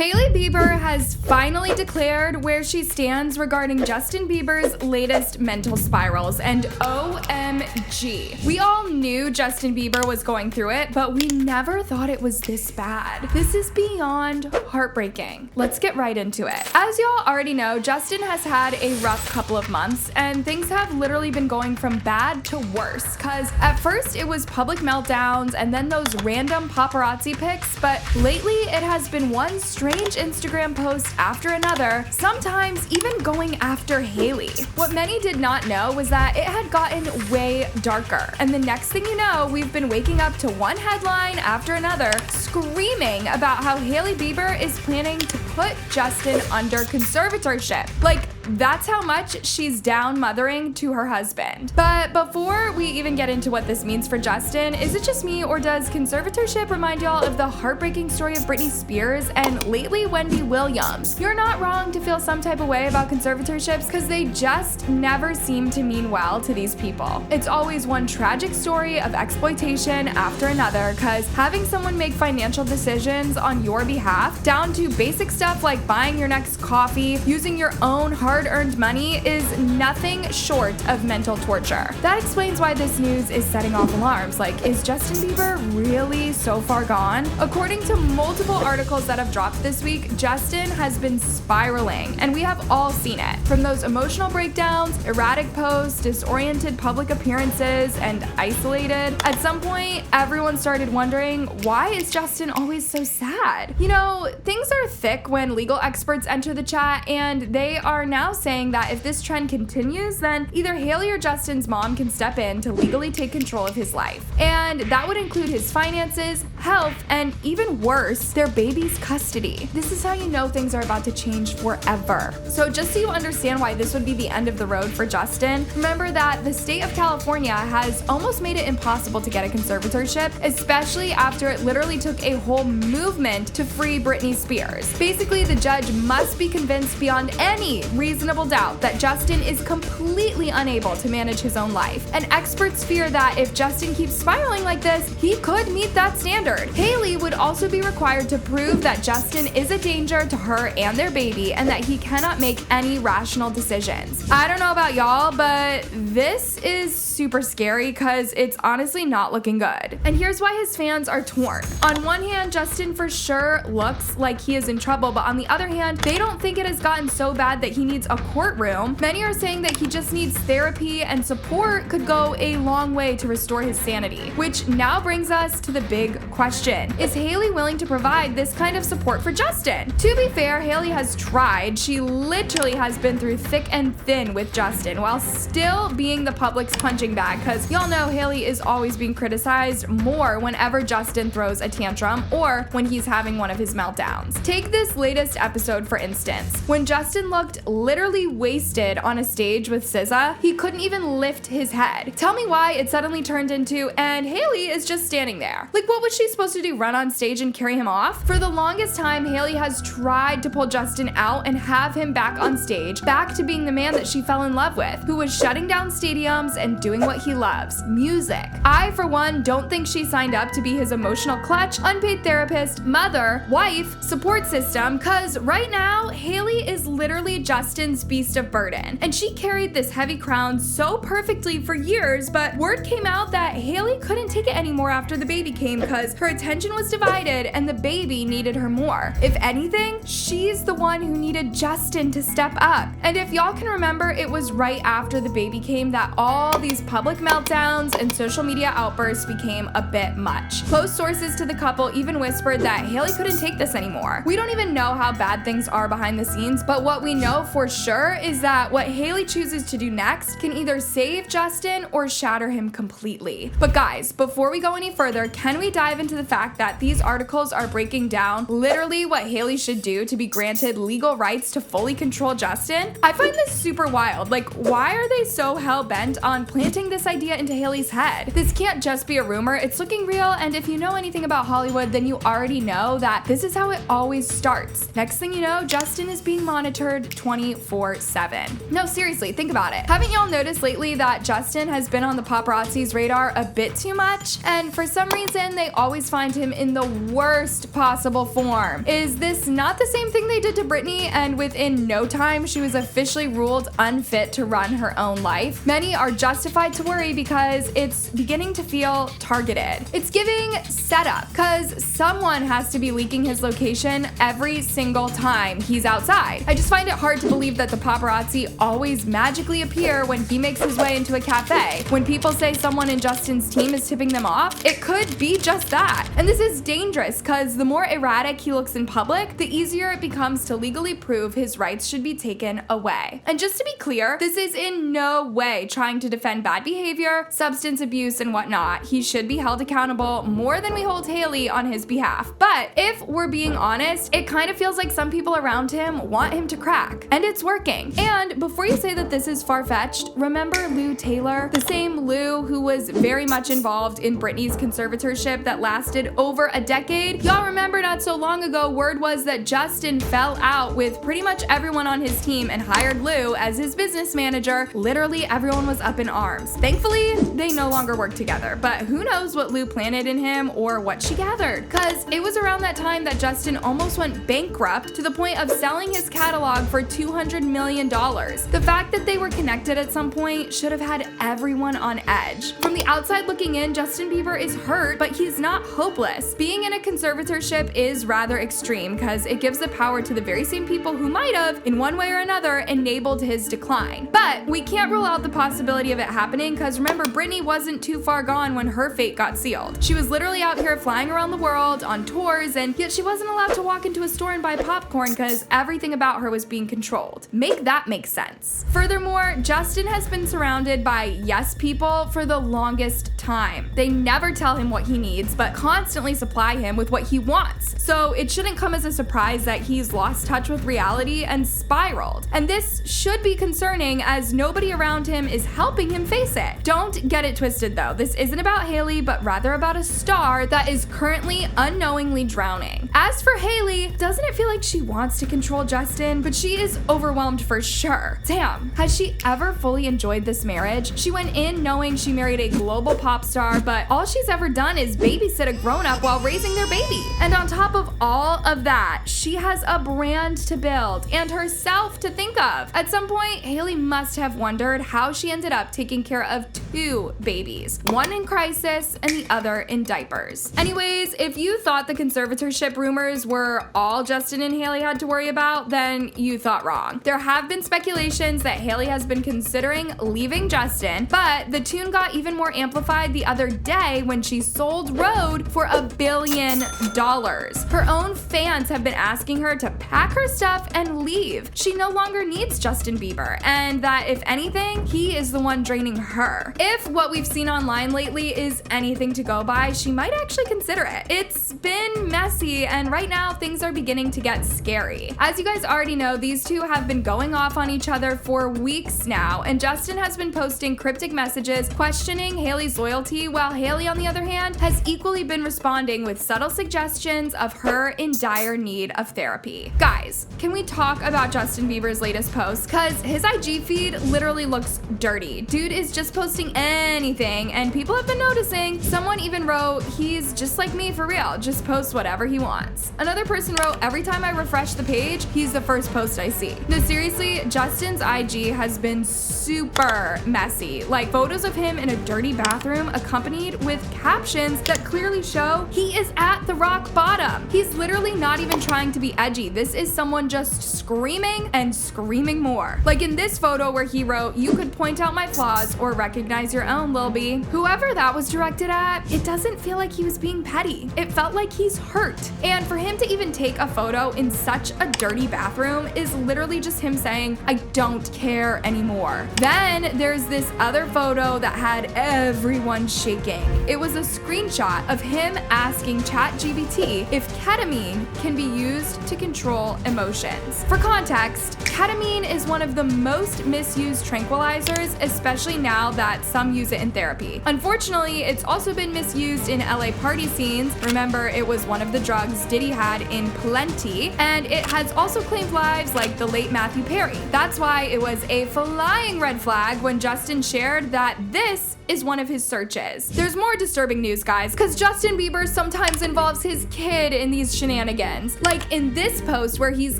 Hailey Bieber has finally declared where she stands regarding Justin Bieber's latest mental spirals, and OMG. We all knew Justin Bieber was going through it, but we never thought it was this bad. This is beyond heartbreaking. Let's get right into it. As y'all already know, Justin has had a rough couple of months, and things have literally been going from bad to worse, cause at first it was public meltdowns and then those random paparazzi pics, but lately it has been one strange Instagram post after another, sometimes even going after Hailey. What many did not know was that it had gotten way darker, and the next thing you know, we've been waking up to one headline after another screaming about how Hailey Bieber is planning to put Justin under conservatorship. Like, that's how much she's down mothering to her husband. But before we even get into what this means for Justin, is it just me, or does conservatorship remind y'all of the heartbreaking story of Britney Spears and lately Wendy Williams? You're not wrong to feel some type of way about conservatorships, because they just never seem to mean well to these people. It's always one tragic story of exploitation after another, because having someone make financial decisions on your behalf, down to basic stuff like buying your next coffee, using your own hard-earned money, is nothing short of mental torture. That explains why this news is setting off alarms. Like, is Justin Bieber really so far gone? According to multiple articles that have dropped this week, Justin has been spiraling, and we have all seen it. From those emotional breakdowns, erratic posts, disoriented public appearances, and isolated. At some point, everyone started wondering, why is Justin always so sad? You know, things are thick when legal experts enter the chat, and they are now saying that if this trend continues, then either Hailey or Justin's mom can step in to legally take control of his life. And that would include his finances, health, and even worse, their baby's custody. This is how you know things are about to change forever. So just so you understand why this would be the end of the road for Justin, remember that the state of California has almost made it impossible to get a conservatorship, especially after it literally took a whole movement to free Britney Spears. Basically, the judge must be convinced beyond any reasonable doubt that Justin is completely unable to manage his own life. And experts fear that if Justin keeps spiraling like this, he could meet that standard. Hailey would also be required to prove that Justin is a danger to her and their baby, and that he cannot make any rational decisions. I don't know about y'all, but this is super scary, because it's honestly not looking good. And here's why his fans are torn. On one hand, Justin for sure looks like he is in trouble, but on the other hand, they don't think it has gotten so bad that he needs a courtroom. Many are saying that he just needs therapy, and support could go a long way to restore his sanity. Which now brings us to the big question. Is Hailey willing to provide this kind of support for Justin? To be fair, Hailey has tried. She literally has been through thick and thin with Justin while still being the public's punching bag, because y'all know Hailey is always being criticized more whenever Justin throws a tantrum or when he's having one of his meltdowns. Take this latest episode for instance. When Justin looked literally wasted on a stage with SZA, he couldn't even lift his head. Tell me why it suddenly turned into, and Hailey is just standing there. Like, what was she supposed to do, run on stage and carry him off? For the longest time, Hailey has tried to pull Justin out and have him back on stage, back to being the man that she fell in love with, who was shutting down stadiums and doing what he loves, music. I, for one, don't think she signed up to be his emotional clutch, unpaid therapist, mother, wife, support system, cause right now, Hailey is literally Justin's beast of burden, and she carried this heavy crown so perfectly for years, but word came out that Hailey couldn't take it anymore after the baby came, because her attention was divided and the baby needed her more. If anything, she's the one who needed Justin to step up. And if y'all can remember, it was right after the baby came that all these public meltdowns and social media outbursts became a bit much. Close sources to the couple even whispered that Hailey couldn't take this anymore. We don't even know how bad things are behind the scenes, but what we know for sure is that what Hailey chooses to do next can either save Justin or shatter him completely. But guys, before we go any further, can we dive into the fact that these articles are breaking down literally what Hailey should do to be granted legal rights to fully control Justin? I find this super wild. Like, why are they so hell-bent on planting this idea into Hailey's head? This can't just be a rumor, it's looking real, and if you know anything about Hollywood, then you already know that this is how it always starts. Next thing you know, Justin is being monitored 24/7. 24/7. No, seriously, think about it. Haven't y'all noticed lately that Justin has been on the paparazzi's radar a bit too much? And for some reason, they always find him in the worst possible form. Is this not the same thing they did to Britney, and within no time, she was officially ruled unfit to run her own life? Many are justified to worry because it's beginning to feel targeted. It's giving setup, because someone has to be leaking his location every single time he's outside. I just find it hard to believe that the paparazzi always magically appear when he makes his way into a cafe. When people say someone in Justin's team is tipping them off, it could be just that. And this is dangerous because the more erratic he looks in public, the easier it becomes to legally prove his rights should be taken away. And just to be clear, this is in no way trying to defend bad behavior, substance abuse, and whatnot. He should be held accountable more than we hold Hailey on his behalf. But if we're being honest, it kind of feels like some people around him want him to crack, and it's working. And before you say that this is far-fetched, remember Lou Taylor? The same Lou who was very much involved in Britney's conservatorship that lasted over a decade? Y'all remember not so long ago, word was that Justin fell out with pretty much everyone on his team and hired Lou as his business manager. Literally everyone was up in arms. Thankfully, they no longer work together, but who knows what Lou planted in him or what she gathered? Cause it was around that time that Justin almost went bankrupt to the point of selling his catalog for $200 million. The fact that they were connected at some point should have had everyone on edge. From the outside looking in, Justin Bieber is hurt, but he's not hopeless. Being in a conservatorship is rather extreme because it gives the power to the very same people who might have, in one way or another, enabled his decline. But we can't rule out the possibility of it happening because remember, Britney wasn't too far gone when her fate got sealed. She was literally out here flying around the world on tours, and yet she wasn't allowed to walk into a store and buy popcorn because everything about her was being controlled. Make that make sense. Furthermore, Justin has been surrounded by yes people for the longest time. They never tell him what he needs, but constantly supply him with what he wants. So it shouldn't come as a surprise that he's lost touch with reality and spiraled. And this should be concerning as nobody around him is helping him face it. Don't get it twisted though. This isn't about Hailey, but rather about a star that is currently unknowingly drowning. As for Hailey, doesn't it feel like she wants to control Justin? But she is overwhelmed for sure. Damn, has she ever fully enjoyed this marriage? She went in knowing she married a global pop star, but all she's ever done is babysit a grown-up while raising their baby. And on top of all of that, she has a brand to build and herself to think of. At some point, Hailey must have wondered how she ended up taking care of two babies, one in crisis and the other in diapers. Anyways, if you thought the conservatorship rumors were all Justin and Hailey had to worry about, then you thought wrong. There have been speculations that Hailey has been considering leaving Justin, but the tune got even more amplified the other day when she sold Rhode for $1 billion. Her own fans have been asking her to pack her stuff and leave. She no longer needs Justin Bieber, and that if anything, he is the one draining her. If what we've seen online lately is anything to go by, she might actually consider it. It's been messy, and right now things are beginning to get scary. As you guys already know, these two have been going off on each other for weeks now, and Justin has been posting cryptic messages questioning Hailey's loyalty, while Hailey, on the other hand, has equally been responding with subtle suggestions of her in dire need of therapy. Guys, can we talk about Justin Bieber's latest post? Cause his IG feed literally looks dirty. Dude is just posting anything, and people have been noticing. Someone even wrote, he's just like me for real, just post whatever he wants. Another person wrote, every time I refresh the page, he's the first post I see. No, seriously, Justin's IG has been super messy. Like photos of him in a dirty bathroom accompanied with captions that clearly show he is at the rock bottom. He's literally not even trying to be edgy. This is someone just screaming and screaming more. Like in this photo where he wrote, you could point out my flaws or recognize your own, Lil B. Whoever that was directed at, it doesn't feel like he was being petty. It felt like he's hurt. And for him to even take a photo in such a dirty bathroom is literally just him saying, I don't care anymore. Then there's this other photo that had everyone shaking. It was a screenshot of him asking ChatGPT if ketamine can be used to control emotions. For context, ketamine is one of the most misused tranquilizers, especially now that some use it in therapy. Unfortunately, it's also been misused in LA party scenes. Remember, it was one of the drugs Diddy had in Plenty, and it has also claimed lives like the late late Matthew Perry. That's why it was a flying red flag when Justin shared that this is one of his searches. There's more disturbing news, guys, because Justin Bieber sometimes involves his kid in these shenanigans. Like in this post where he's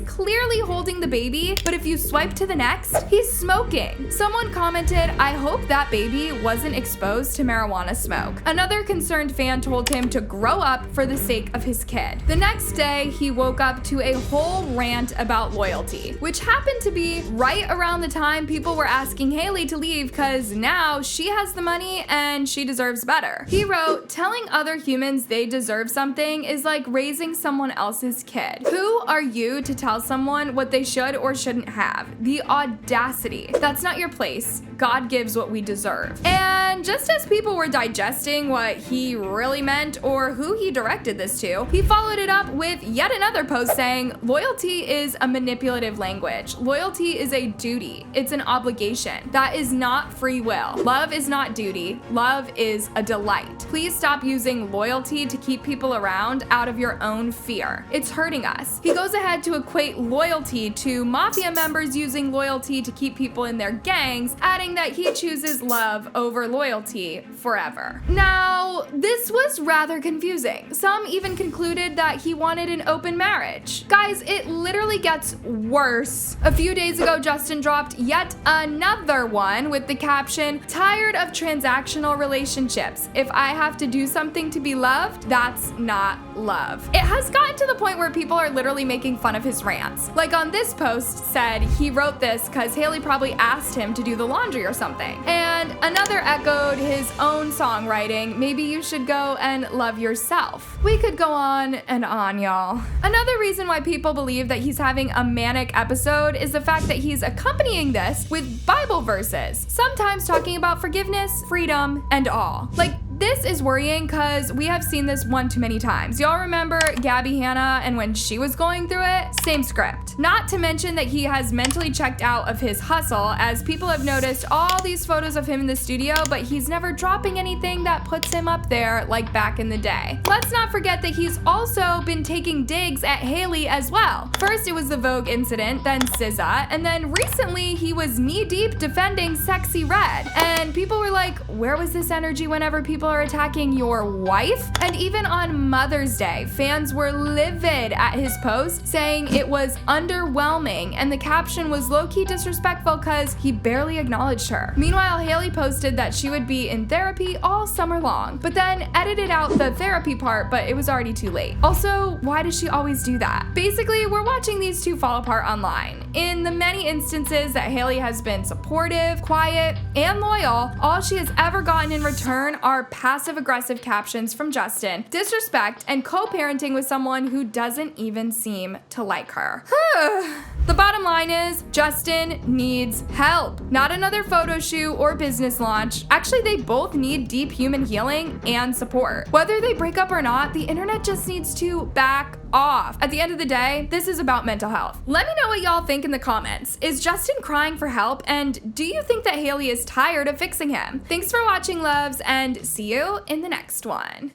clearly holding the baby, but if you swipe to the next, he's smoking. Someone commented, "I hope that baby wasn't exposed to marijuana smoke." Another concerned fan told him to grow up for the sake of his kid. The next day, he woke up to a whole rant about loyalty, which happened to be right around the time people were asking Hailey to leave because now she has the money and she deserves better. He wrote, "Telling other humans they deserve something is like raising someone else's kid. Who are you to tell someone what they should or shouldn't have? The audacity. That's not your place. God gives what we deserve." And just as people were digesting what he really meant or who he directed this to, he followed it up with yet another post saying, "Loyalty is a manipulative language. Loyalty is a duty. It's an obligation. That is not free will. Love is not duty. Love is a delight. Please stop using loyalty to keep people around out of your own fear. It's hurting us." He goes ahead to equate loyalty to mafia members using loyalty to keep people in their gangs, adding that he chooses love over loyalty forever. Now, this was rather confusing. Some even concluded that he wanted an open marriage. Guys, it literally gets worse. A few days ago, Justin dropped yet another one with the caption, "Tired of transactional relationships. If I have to do something to be loved, that's not love." It has gotten to the point where people are literally making fun of his rants. Like on this post said he wrote this because Hailey probably asked him to do the laundry or something. And another echoed his own songwriting, "Maybe you should go and love yourself." We could go on and on, y'all. Another reason why people believe that he's having a manic episode is the fact that he's accompanying this with Bible verses, sometimes talking about forgiveness, freedom, and all. Like, this is worrying because we have seen this one too many times. Y'all remember Gabby Hanna and when she was going through it? Same script. Not to mention that he has mentally checked out of his hustle, as people have noticed all these photos of him in the studio, but he's never dropping anything that puts him up there like back in the day. Let's not forget that he's also been taking digs at Hailey as well. First it was the Vogue incident, then SZA, and then recently he was knee-deep defending Sexy Red. And people were like, where was this energy whenever people are attacking your wife? And even on Mother's Day, fans were livid at his post, saying it was underwhelming, and the caption was low-key disrespectful because he barely acknowledged her. Meanwhile, Hailey posted that she would be in therapy all summer long, but then edited out the therapy part, but it was already too late. Also, why does she always do that? Basically, we're watching these two fall apart online. In the many instances that Hailey has been supportive, quiet, and loyal, all she has ever gotten in return are passive-aggressive captions from Justin, disrespect, and co-parenting with someone who doesn't even seem to like her. The bottom line is, Justin needs help. Not another photo shoot or business launch. Actually, they both need deep human healing and support. Whether they break up or not, the internet just needs to back off. At the end of the day, this is about mental health. Let me know what y'all think in the comments. Is Justin crying for help? And do you think that Hailey is tired of fixing him? Thanks for watching, loves, and see you in the next one.